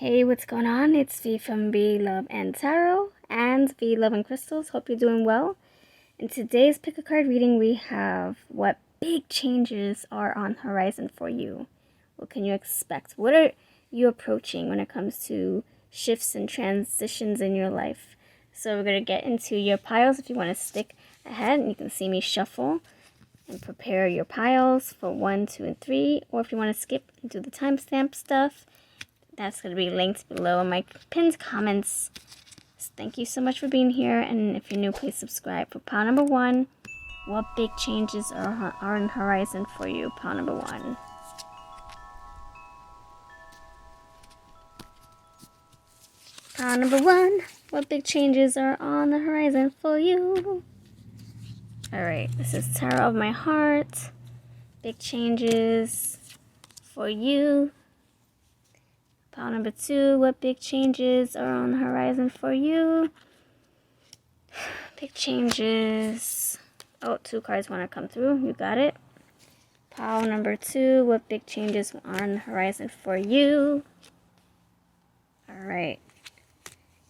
Hey, what's going on? It's V from V Love and Tarot and V Love and Crystals. Hope you're doing well. In today's pick a card reading, we have what big changes are on horizon for you. What can you expect? What are you approaching when it comes to shifts and transitions in your life? So we're going to get into your piles. If you want to stick ahead, and you can see me shuffle and prepare your piles for 1, 2, and 3. Or if you want to skip and do the timestamp stuff, that's going to be linked below in my pinned comments. So thank you so much for being here. And if you're new, please subscribe. For pile number 1, what big changes are on the horizon for you? Pile number 1. Pile number 1, what big changes are on the horizon for you? Alright, this is Tarot of my Heart. Big changes for you. Pile number 2, what big changes are on the horizon for you? Big changes. Oh, 2 cards want to come through. You got it. Pile number 2, what big changes are on the horizon for you? Alright.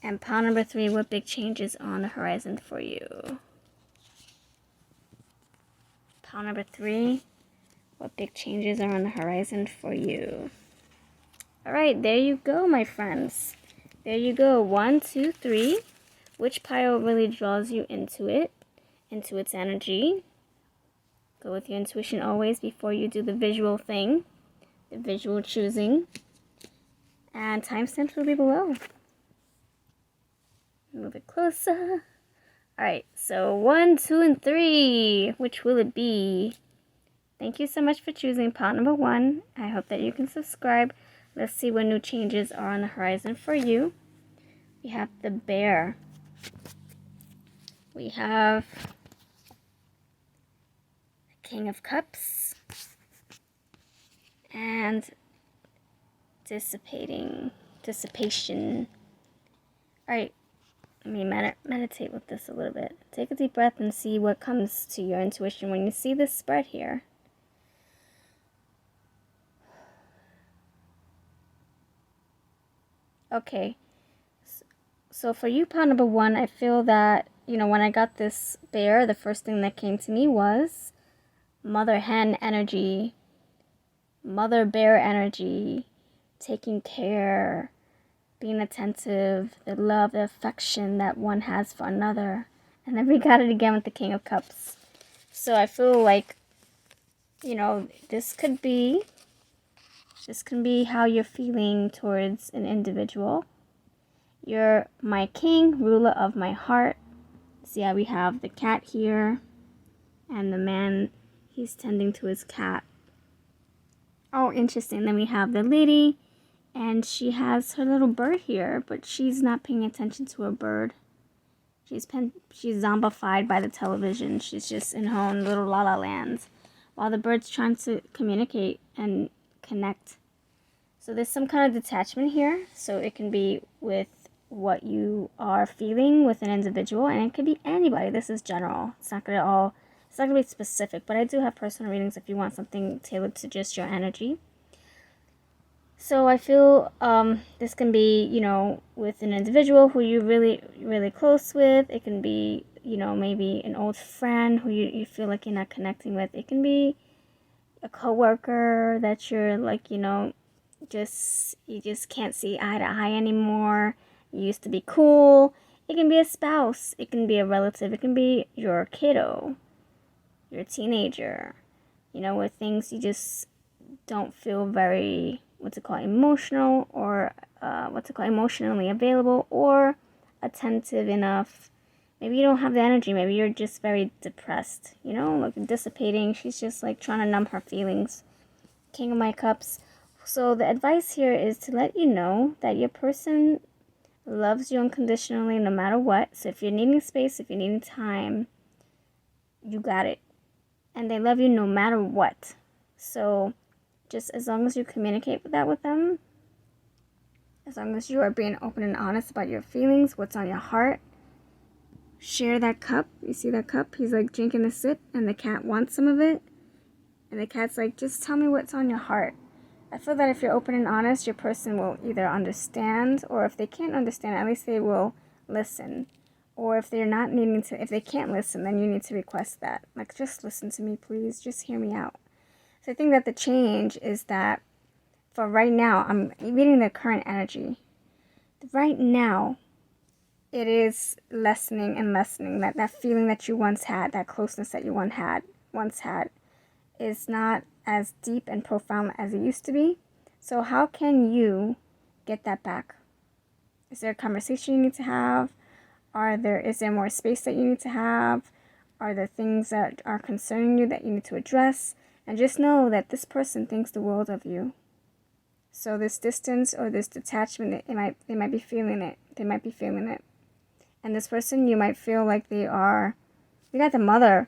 And pile number 3, what big changes are on the horizon for you? Pile number 3, what big changes are on the horizon for you? Alright, there you go, my friends. There you go. 1, 2, 3. Which pile really draws you into it, into its energy? Go with your intuition always before you do the visual thing, the visual choosing. And timestamps will be below. Move it closer. Alright, so 1, 2, and 3. Which will it be? Thank you so much for choosing pile number 1. I hope that you can subscribe. Let's see what new changes are on the horizon for you. We have the Bear. We have the King of Cups. And dissipation. Alright, let me meditate with this a little bit. Take a deep breath and see what comes to your intuition when you see this spread here. Okay, so for you, pile number 1, I feel that, when I got this bear, the first thing that came to me was mother hen energy, mother bear energy, taking care, being attentive, the love, the affection that one has for another. And then we got it again with the King of Cups. So I feel like, this can be how you're feeling towards an individual. You're my king, ruler of my heart. See how we have the cat here, and the man, he's tending to his cat. Oh, interesting. Then we have the lady, and she has her little bird here, but she's not paying attention to her bird. She's zombified by the television. She's just in her own little la-la land, while the bird's trying to communicate and connect. So there's some kind of detachment here. So it can be with what you are feeling with an individual, and it could be anybody. This is general. It's not gonna be specific, but I do have personal readings if you want something tailored to just your energy. So I feel this can be, with an individual who you're really, really close with. It can be, maybe an old friend who you feel like you're not connecting with. It can be a coworker that you're like, you just can't see eye to eye anymore. You used to be cool. It can be a spouse. It can be a relative. It can be your kiddo, your teenager. Where things you just don't feel very, emotional, or emotionally available or attentive enough. Maybe you don't have the energy. Maybe you're just very depressed, like dissipating. She's just like trying to numb her feelings. King of my Cups. So the advice here is to let you know that your person loves you unconditionally no matter what. So if you're needing space, if you're needing time, you got it. And they love you no matter what. So just as long as you communicate with them, as long as you are being open and honest about your feelings, what's on your heart, share that cup. You see that cup? He's like drinking a sip, and the cat wants some of it. And the cat's like, just tell me what's on your heart. I feel that if you're open and honest, your person will either understand, or if they can't understand, at least they will listen. Or if they're not needing to, if they can't listen, then you need to request that. Like, just listen to me, please. Just hear me out. So I think that the change is that for right now, I'm reading the current energy. Right now, it is lessening and lessening. That feeling that you once had, that closeness that you once had, is not as deep and profound as it used to be. So how can you get that back? Is there a conversation you need to have? Is there more space that you need to have? Are there things that are concerning you that you need to address? And just know that this person thinks the world of you. So this distance or this detachment, they might be feeling it. They might be feeling it. And this person, you might feel like you got the mother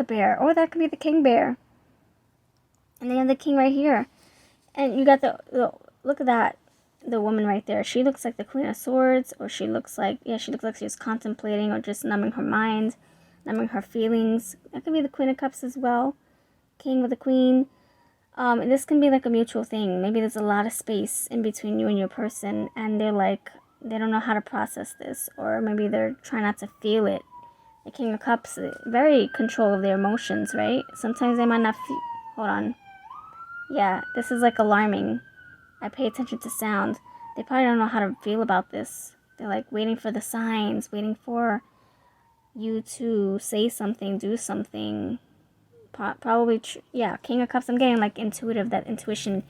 bear, or that could be the king bear. And then you have the king right here. And you got look at that, the woman right there. She looks like the Queen of Swords, or she looks like she's contemplating or just numbing her mind, numbing her feelings. That could be the Queen of Cups as well. King with the Queen. And this can be like a mutual thing. Maybe there's a lot of space in between you and your person, and they don't know how to process this, or maybe they're trying not to feel it. The King of Cups, very control of their emotions, right? Sometimes they might not feel. Hold on. Yeah, this is like alarming. I pay attention to sound. They probably don't know how to feel about this. They're like waiting for the signs, waiting for you to say something, do something. Probably, King of Cups. I'm getting like intuitive, that intuition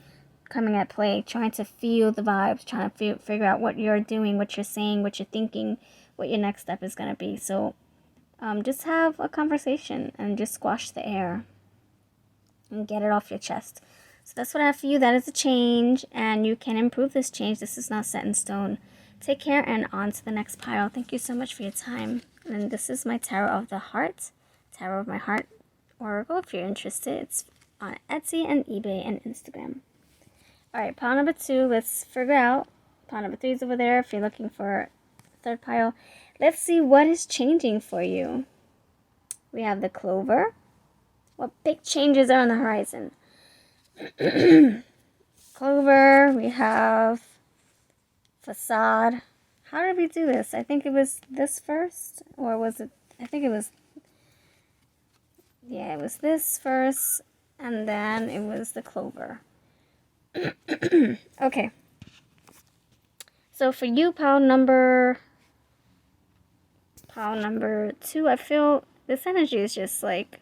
coming at play, trying to feel the vibes, trying to figure out what you're doing, what you're saying, what you're thinking, what your next step is going to be. So just have a conversation and just squash the air and get it off your chest. So that's what I have for you. That is a change, and you can improve this change. This is not set in stone. Take care, and on to the next pile. Thank you so much for your time. And this is my Tarot of the Heart, Tarot of My Heart Oracle. If you're interested, it's on Etsy and eBay and Instagram. Alright, pile number 2. Let's figure out. Pile number 3 is over there if you're looking for third pile. Let's see what is changing for you. We have the Clover. What big changes are on the horizon? Clover. We have Facade. How did we do this? I think it was this first. Or was it? I think it was. Yeah, it was this first. And then it was the Clover. Okay. So for you, pile number 2, I feel this energy is just like,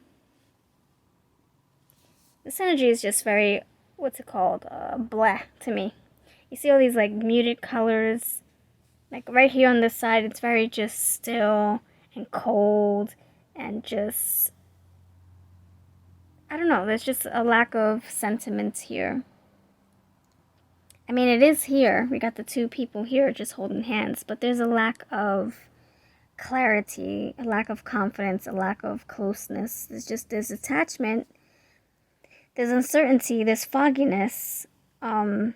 very, what's it called, blah to me. You see all these like muted colors, like right here on this side, it's very just still and cold, and just, I don't know, there's just a lack of sentiment here. I mean, it is here. We got the 2 people here just holding hands, but there's a lack of clarity, a lack of confidence, a lack of closeness. There's attachment, there's uncertainty, there's fogginess, and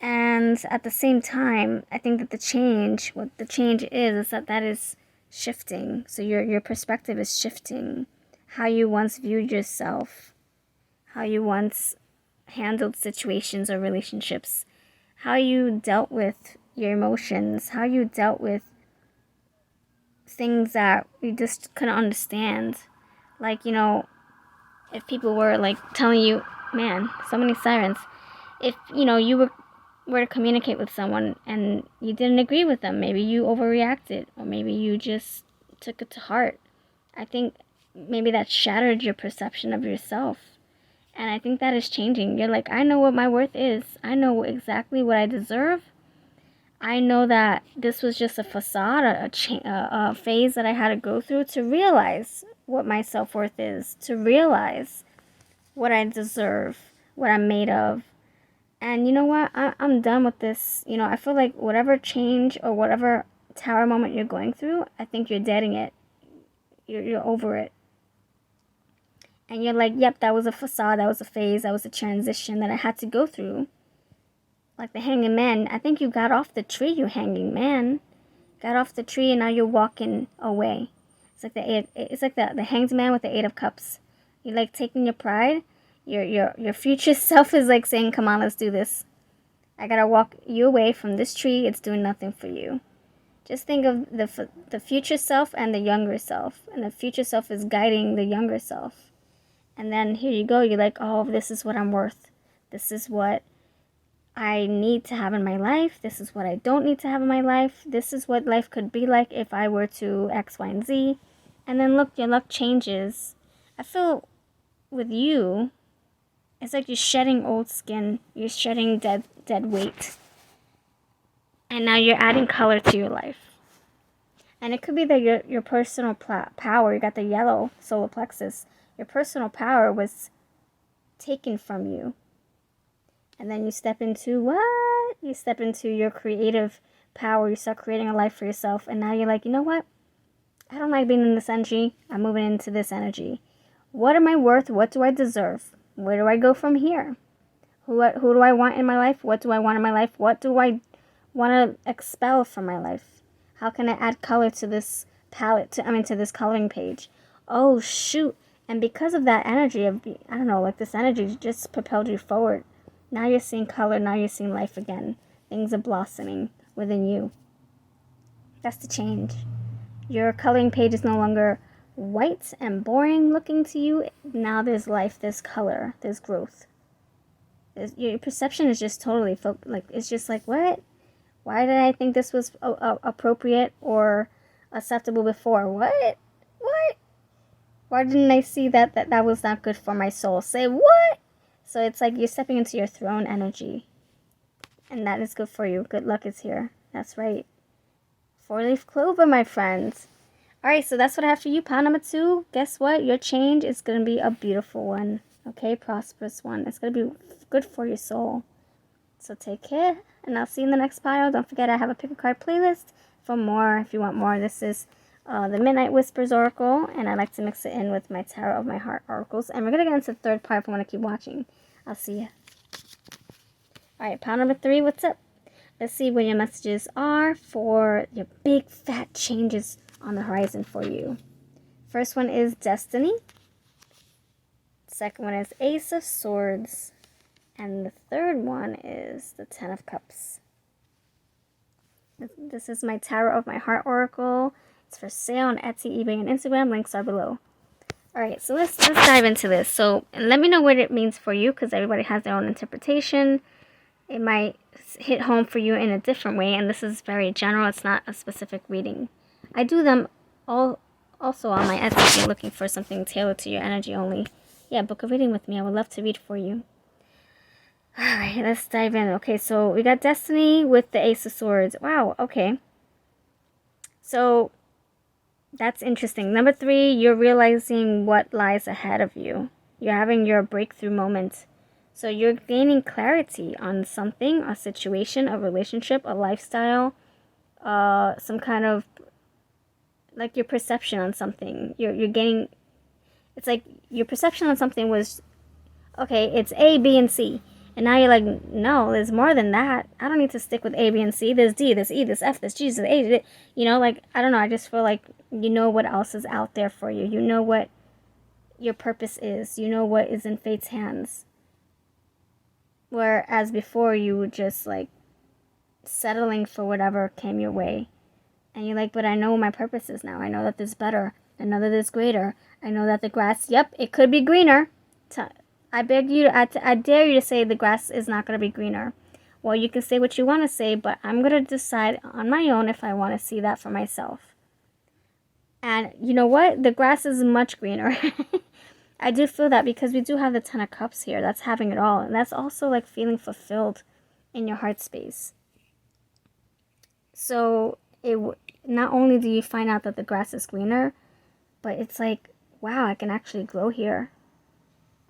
at the same time, I think that what the change is that is shifting. So your perspective is shifting. How you once viewed yourself, how you once handled situations or relationships, how you dealt with your emotions, how you dealt with things that you just couldn't understand. Like, if people were like telling you, man, so many sirens, if you were to communicate with someone and you didn't agree with them, maybe you overreacted, or maybe you just took it to heart. I think maybe that shattered your perception of yourself. And I think that is changing. You're like, I know what my worth is. I know exactly what I deserve. I know that this was just a facade, a phase that I had to go through to realize what my self-worth is, to realize what I deserve, what I'm made of. And you know what? I'm done with this. I feel like whatever change or whatever tower moment you're going through, I think you're deading it. You're over it. And you're like, yep, that was a facade, that was a phase, that was a transition that I had to go through. Like the hanging man, I think you got off the tree, you hanging man. Got off the tree and now you're walking away. It's like the hanged man with the 8 of Cups. You're like taking your pride, Your future self is like saying, come on, let's do this. I gotta walk you away from this tree. It's doing nothing for you. Just think of the future self and the younger self. And the future self is guiding the younger self. And then here you go. You're like, oh, this is what I'm worth. This is what I need to have in my life. This is what I don't need to have in my life. This is what life could be like if I were to X, Y, and Z. And then look, your luck changes. I feel with you, it's like you're shedding old skin. You're shedding dead weight. And now you're adding color to your life. And it could be that your personal power, you got the yellow solar plexus, your personal power was taken from you. And then you step into what? You step into your creative power. You start creating a life for yourself. And now you're like, you know what? I don't like being in this energy. I'm moving into this energy. What am I worth? What do I deserve? Where do I go from here? Who do I want in my life? What do I want in my life? What do I want to expel from my life? How can I add color to this palette, to this coloring page? Oh, shoot. And because of that energy of, I don't know, like this energy just propelled you forward. Now you're seeing color. Now you're seeing life again. Things are blossoming within you. That's the change. Your coloring page is no longer white and boring looking to you. Now there's life, there's color, there's growth. Your perception is just totally, it's just like, what? Why did I think this was appropriate or acceptable before? What? Why didn't I see that was not good for my soul? Say what? So it's like you're stepping into your throne energy. And that is good for you. Good luck is here. That's right. 4-leaf clover, my friends. Alright, so that's what I have for you. Pile number 2. Guess what? Your change is going to be a beautiful one. Okay? Prosperous one. It's going to be good for your soul. So take care. And I'll see you in the next pile. Don't forget I have a pick a card playlist for more. If you want more, this is the Midnight Whispers Oracle. And I like to mix it in with my Tarot of my Heart Oracles. And we're going to get into the third pile if you want to keep watching. I'll see you. Alright, pile number 3. What's up? Let's see what your messages are for your big fat changes on the horizon for you. First one is Destiny. Second one is Ace of Swords. And the third one is the Ten of Cups. This is my Tarot of my Heart Oracle. It's for sale on Etsy, eBay, and Instagram. Links are below. Alright, so let's dive into this. So let me know what it means for you, because everybody has their own interpretation. It might hit home for you in a different way, and this is very general. It's not a specific reading. I do them all also on my Etsy if you're looking for something tailored to your energy only. Yeah, book a reading with me. I would love to read for you. Alright, let's dive in. Okay, so we got Destiny with the Ace of Swords. Wow, okay. So that's interesting. Number 3, you're realizing what lies ahead of you. You're having your breakthrough moment. So you're gaining clarity on something, a situation, a relationship, a lifestyle, some kind of, like your perception on something. You're gaining, it's like your perception on something was, okay, it's A, B, and C. And now you're like, no, there's more than that. I don't need to stick with A, B, and C. There's D, there's E, there's F, there's G, there's A. You know, like, I don't know. I just feel like you know what else is out there for you. You know what your purpose is. You know what is in fate's hands. Whereas before you were just like settling for whatever came your way. And you're like, but I know what my purpose is now. I know that there's better. I know that there's greater. I know that the grass, yep, it could be greener. I beg you, I dare you to say the grass is not going to be greener. Well, you can say what you want to say, but I'm going to decide on my own if I want to see that for myself. And you know what? The grass is much greener. I do feel that because we do have the Ten of Cups here. That's having it all. And that's also like feeling fulfilled in your heart space. So not only do you find out that the grass is greener, but it's like, wow, I can actually grow here.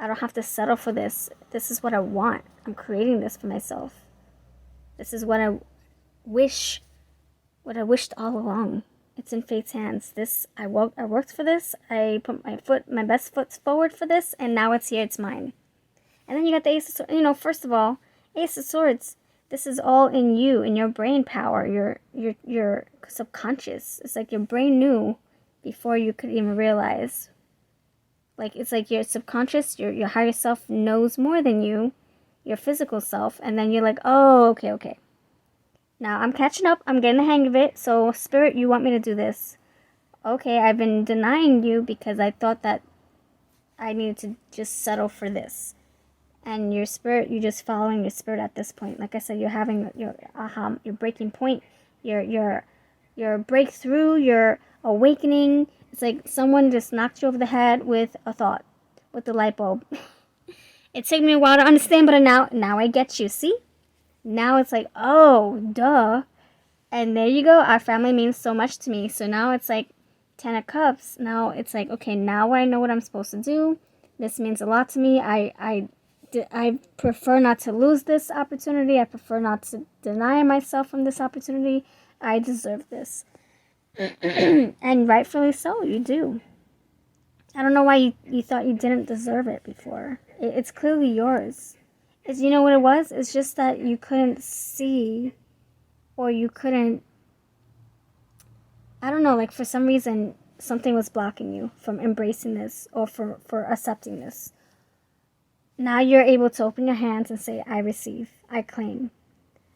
I don't have to settle for this. This is what I want. I'm creating this for myself. This is what I wished all along. It's in fate's hands. I worked for this. I put my best foot forward for this, and now it's here. It's mine. And then you got the Ace of Swords. You know, first of all, Ace of Swords. This is all in you, in your brain power, your subconscious. It's like your brain knew before you could even realize Like, it's like your subconscious, your higher self knows more than you, your physical self, and then you're like, oh, okay. Now I'm catching up, I'm getting the hang of it, so Spirit, you want me to do this. Okay, I've been denying you because I thought that I needed to just settle for this. And your spirit, you're just following your spirit at this point. Like I said, you're having your your breaking point, your breakthrough, your awakening. It's like someone just knocked you over the head with a thought, with the light bulb. It took me a while to understand, but now I get you. See? Now it's like, oh, duh. And there you go. Our family means so much to me. So now it's like 10 of Cups. Now it's like, okay, now I know what I'm supposed to do. This means a lot to me. I prefer not to lose this opportunity. I prefer not to deny myself from this opportunity. I deserve this. And rightfully so, you do. I don't know why you thought you didn't deserve it before. It's clearly yours. You know what it was? It's just that you couldn't see, or you couldn't, I don't know, like for some reason, something was blocking you from embracing this or for accepting this. Now you're able to open your hands and say, I receive, I claim.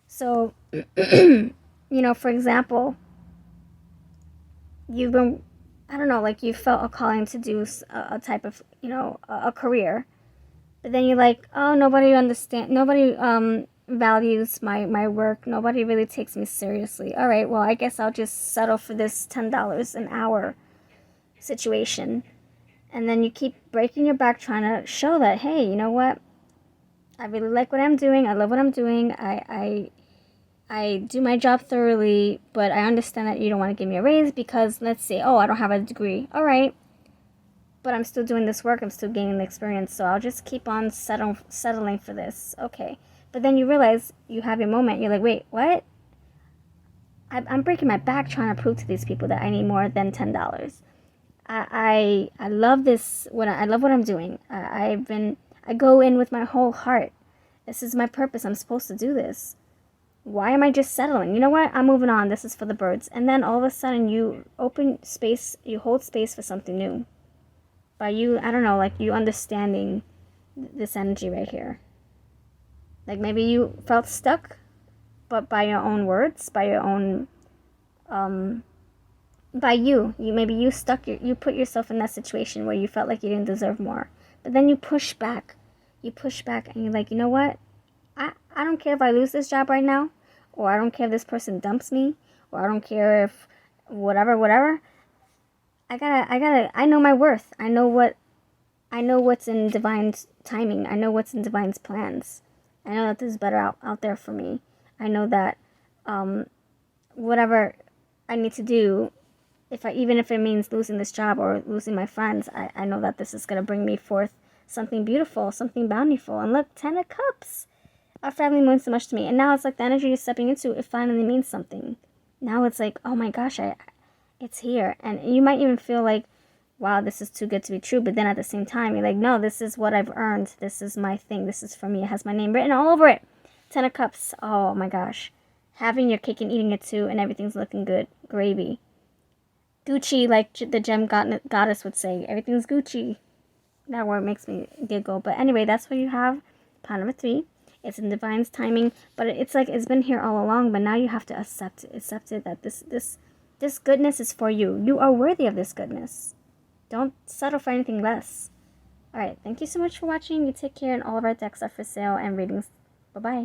So, you know, for example, you've been, I don't know, like you felt a calling to do a type of, you know, a career. But then you're like, oh, nobody values my work. Nobody really takes me seriously. All right, well, I guess I'll just settle for this $10 an hour situation. And then you keep breaking your back trying to show that, hey, you know what? I really like what I'm doing. I love what I'm doing. I do my job thoroughly, but I understand that you don't want to give me a raise because, let's say, oh, I don't have a degree. All right. But I'm still doing this work. I'm still gaining the experience. So I'll just keep on settling for this. Okay. But then you realize you have your moment. You're like, wait, what? I'm breaking my back trying to prove to these people that I need more than $10. I love this. I love what I'm doing. I go in with my whole heart. This is my purpose. I'm supposed to do this. Why am I just settling? You know what? I'm moving on. This is for the birds. And then all of a sudden you open space. You hold space for something new. By you, I don't know, like you understanding this energy right here. Like maybe you felt stuck, but by your own words, by your own, by you maybe you put yourself in that situation where you felt like you didn't deserve more. But then you push back. And you're like, you know what? I don't care if I lose this job right now, or I don't care if this person dumps me, or I don't care if whatever. I know my worth. I know what's in divine's timing. I know what's in divine's plans. I know that there's better out there for me. I know that whatever I need to do, even if it means losing this job or losing my friends, I know that this is going to bring me forth something beautiful, something bountiful. And look, 10 of Cups. Our family means so much to me. And now it's like the energy you're stepping into, it finally means something. Now it's like, oh my gosh, it's here. And you might even feel like, wow, this is too good to be true. But then at the same time, you're like, no, this is what I've earned. This is my thing. This is for me. It has my name written all over it. 10 of Cups. Oh my gosh. Having your cake and eating it too, and everything's looking good. Gravy. Gucci, like the gem goddess would say. Everything's Gucci. That word makes me giggle. But anyway, that's what you have. Pile number 3. It's in divine's timing. But it's like it's been here all along. But now you have to accept it that this goodness is for you. You are worthy of this goodness. Don't settle for anything less. Alright, thank you so much for watching. You take care, and all of our decks are for sale and readings. Bye-bye.